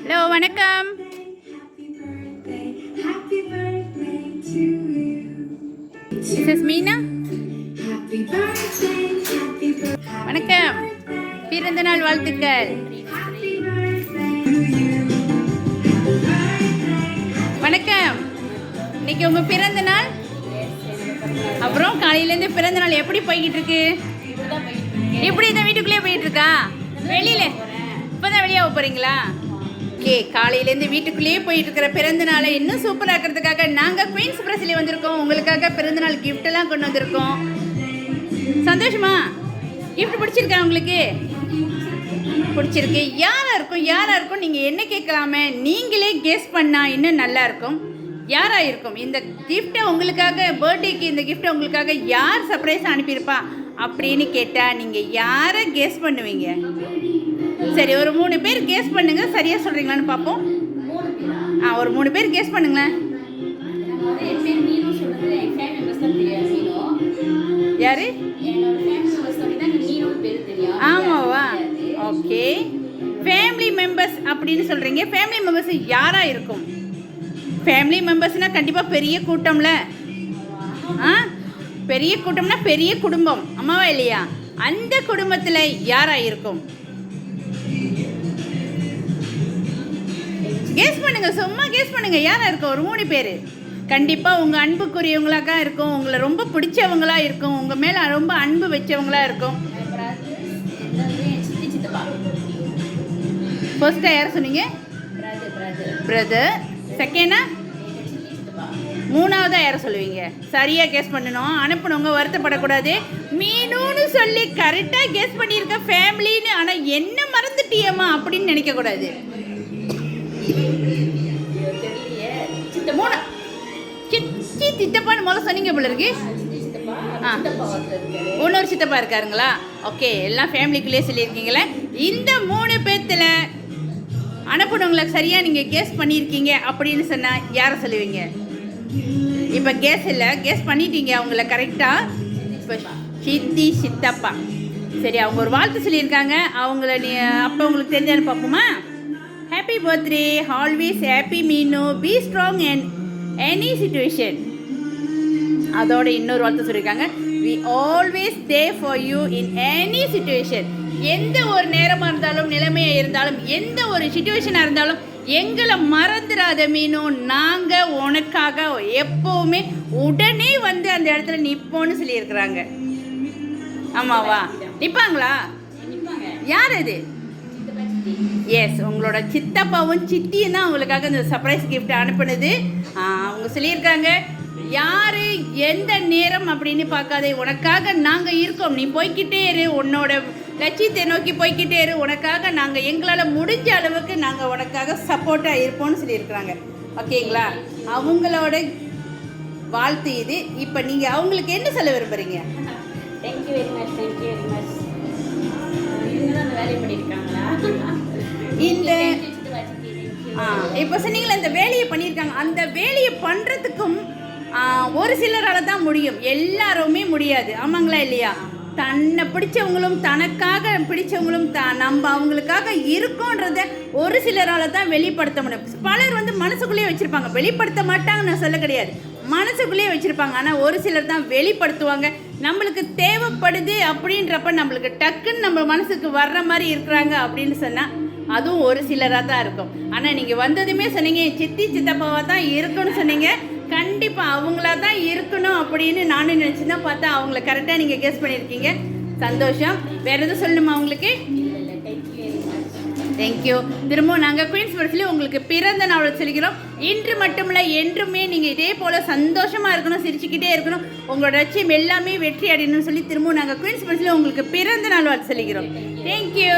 Hello வணக்கம். Mrs Meena வணக்கம். பிறந்த நாள் வாழ்த்துக்கள். வணக்கம். இன்னைக்கு உங்க பிறந்த நாள். அப்புறம் காலையிலேருந்து பிறந்த நாள் எப்படி போய்கிட்டு இருக்கு? எப்படி இந்த வீட்டுக்குள்ளேயே போயிட்டு இருக்கா? வெளியில இப்போதான் வெளியாக போறீங்களா? ஓகே, காலையிலேருந்து வீட்டுக்குள்ளேயே போயிட்டு இருக்கிற பிறந்த நாளை இன்னும் சூப்பராக இருக்கிறதுக்காக நாங்கள் குயின்ஸ் பிரஸ்ல வந்திருக்கோம். உங்களுக்காக பிறந்த நாள் கிஃப்ட் எல்லாம் கொண்டு வந்திருக்கோம். சந்தோஷமா? கிஃப்ட் பிடிச்சிருக்கா உங்களுக்கு? பிடிச்சிருக்கு. யாராக இருக்கும் நீங்கள் என்ன கேட்கலாமே, நீங்களே கெஸ் பண்ணால் இன்னும் நல்லா இருக்கும். யாராக இருக்கும் இந்த கிஃப்ட்டை உங்களுக்காக, பர்த்டேக்கு இந்த கிஃப்ட்டை உங்களுக்காக யார் சர்ப்ரைஸாக அனுப்பியிருப்பா அப்படின்னு கேட்டால் நீங்கள் யாரை கெஸ் பண்ணுவீங்க? சரி, ஒரு 3 பேர் கெஸ் பண்ணுங்க. சரியாக சொல்கிறீங்களான்னு பார்ப்போம். ஒரு 3 பேர் கெஸ் பண்ணுங்களேன். யாரு? ஆமாவா? ஓகே, ஃபேமிலி மெம்பர்ஸ் அப்படின்னு சொல்கிறீங்க. ஃபேமிலி மெம்பர்ஸ் யாராக இருக்கும்? ஃபேமிலி மெம்பர்ஸ்னால் கண்டிப்பாக பெரிய கூட்டம்ல. பெரிய கூட்டம்னா பெரிய குடும்பம், அம்மாவா இல்லையா? அந்த குடும்பத்தில் யாராக இருக்கும்? கெஸ் பண்ணுங்க, சும்மா கெஸ் பண்ணுங்க. யாராக இருக்கும்? ஒரு 3 பேர். கண்டிப்பாக உங்கள் அன்புக்குரியவங்களாக இருக்கும், உங்களை ரொம்ப பிடிச்சவங்களா இருக்கும், உங்கள் மேலே ரொம்ப அன்பு வச்சவங்களா இருக்கும். ஃபர்ஸ்ட்டாக யார் சொன்னீங்க? பிரதர். செகண்டா? 3வதா யாரை சொல்லுவீங்க? சரியாக கெஸ் பண்ணணும். அனுப்பினவங்க வருத்தப்படக்கூடாது. மீனுன்னு சொல்லி கரெக்டாக கெஸ் பண்ணியிருக்க ஃபேமிலின்னு. ஆனால் என்ன மறந்துட்டியம்மா அப்படின்னு நினைக்கக்கூடாது. 3 சித்தப்பான்னு முதல்ல சொன்னீங்க போல இருக்கு. இன்னொரு சித்தப்பா இருக்காருங்களா? ஓகே, எல்லாம் ஃபேமிலிக்குள்ளேயே சொல்லியிருக்கீங்களே. இந்த 3 பேர்த்தில் அனுப்பினவங்களை சரியாக நீங்கள் கெஸ் பண்ணியிருக்கீங்க அப்படின்னு சொன்னால் யாரை சொல்லுவீங்க? இப்போ கெஸ் இல்லை, கெஸ் பண்ணிட்டீங்க அவங்கள கரெக்டாக. இப்போ சித்தி சித்தப்பா. சரி, அவங்க ஒரு வாழ்த்து சொல்லியிருக்காங்க. அவங்கள அப்போ உங்களுக்கு தெரிஞ்சாலும் பார்ப்போமா? Happy birthday, always happy Meenu, be strong and any situation. அதோட இன்னொரு வாழ்த்து சொல்லியிருக்காங்க. We always there for you in any situation. எந்த ஒரு நேரமாக இருந்தாலும், நிலைமையாக இருந்தாலும், எந்த ஒரு சிச்சுவேஷனாக இருந்தாலும் எங்களை மறந்துடாத மீனு. நாங்கள் உனக்காக எப்போவுமே உடனே வந்து அந்த இடத்துல நிற்போன்னு சொல்லியிருக்கிறாங்க. ஆமாவா? நிற்பாங்களா? யார் அது? எஸ், உங்களோட சித்தப்பாவும் சித்தியும் தான் உங்களுக்காக இந்த சர்ப்ரைஸ் கிஃப்ட் அனுப்புனது. அவங்க சொல்லியிருக்காங்க, யார் எந்த நேரம் அப்படின்னு பார்க்காதே, உனக்காக நாங்கள் இருக்கோம், நீ போய்கிட்டே இரு, உன்னோட லட்சியத்தை நோக்கி போய்கிட்டே இரு, உனக்காக நாங்கள் எங்களால் முடிஞ்ச அளவுக்கு நாங்கள் உனக்காக சப்போர்ட்டாக இருப்போம்னு சொல்லியிருக்கிறாங்க. ஓகேங்களா? அவங்களோட வாழ்த்து இது. இப்போ நீங்கள் அவங்களுக்கு என்ன சொல்ல விரும்புகிறீங்க? Thank you very much. Thank you very much. இவங்க தான் வேலை பண்ணியிருக்காங்களா? இந்த இப்போ சொன்னீங்களா இந்த வேலையை பண்ணியிருக்காங்க. அந்த வேலையை பண்ணுறதுக்கும் ஒரு சிலரால் தான் முடியும், எல்லாருமே முடியாது. ஆமாங்களா இல்லையா? தன்னை பிடிச்சவங்களும் தனக்காக பிடிச்சவங்களும் நம்ம அவங்களுக்காக இருக்கோன்றத ஒரு சிலரால் தான் வெளிப்படுத்த முடியும். பலர் வந்து மனசுக்குள்ளேயே வச்சுருப்பாங்க, வெளிப்படுத்த மாட்டாங்க நான் சொல்ல கிடையாது, மனசுக்குள்ளேயே வச்சுருப்பாங்க. ஆனால் ஒரு சிலர் தான் வெளிப்படுத்துவாங்க. நம்மளுக்கு தேவைப்படுது அப்படின்றப்ப நம்மளுக்கு டக்குன்னு நம்ம மனசுக்கு வர்ற மாதிரி இருக்கிறாங்க அப்படின்னு சொன்னால் அதுவும் ஒரு சிலராக தான் இருக்கும். ஆனால் நீங்கள் வந்ததுமே சொன்னீங்க சித்தி சித்தப்பாவாக தான் இருக்குன்னு சொன்னீங்க. கண்டிப்பாக அவங்களா தான் இருக்கணும் அப்படின்னு நானும் நினச்சி தான் பார்த்தா அவங்கள கரெக்டாக நீங்கள் கெஸ் பண்ணியிருக்கீங்க. சந்தோஷம். வேறு எதுவும் சொல்லணுமா உங்களுக்கு? தேங்க்யூ. திரும்பவும் நாங்கள் குயின்ஸ் பிரஸ்ல உங்களுக்கு பிறந்த நாள் சொல்லிக்கிறோம். இன்று மட்டுமில்ல, என்றுமே நீங்கள் இதே போல் சந்தோஷமாக இருக்கணும், சிரிச்சுக்கிட்டே இருக்கணும், உங்களோட லட்சியம் எல்லாமே வெற்றி அடையணும்னு சொல்லி திரும்பவும் நாங்கள் குயின்ஸ் பிரஸ்ல உங்களுக்கு பிறந்த நாள் வாழ்த்து சொல்லிக்கிறோம். தேங்க்யூ.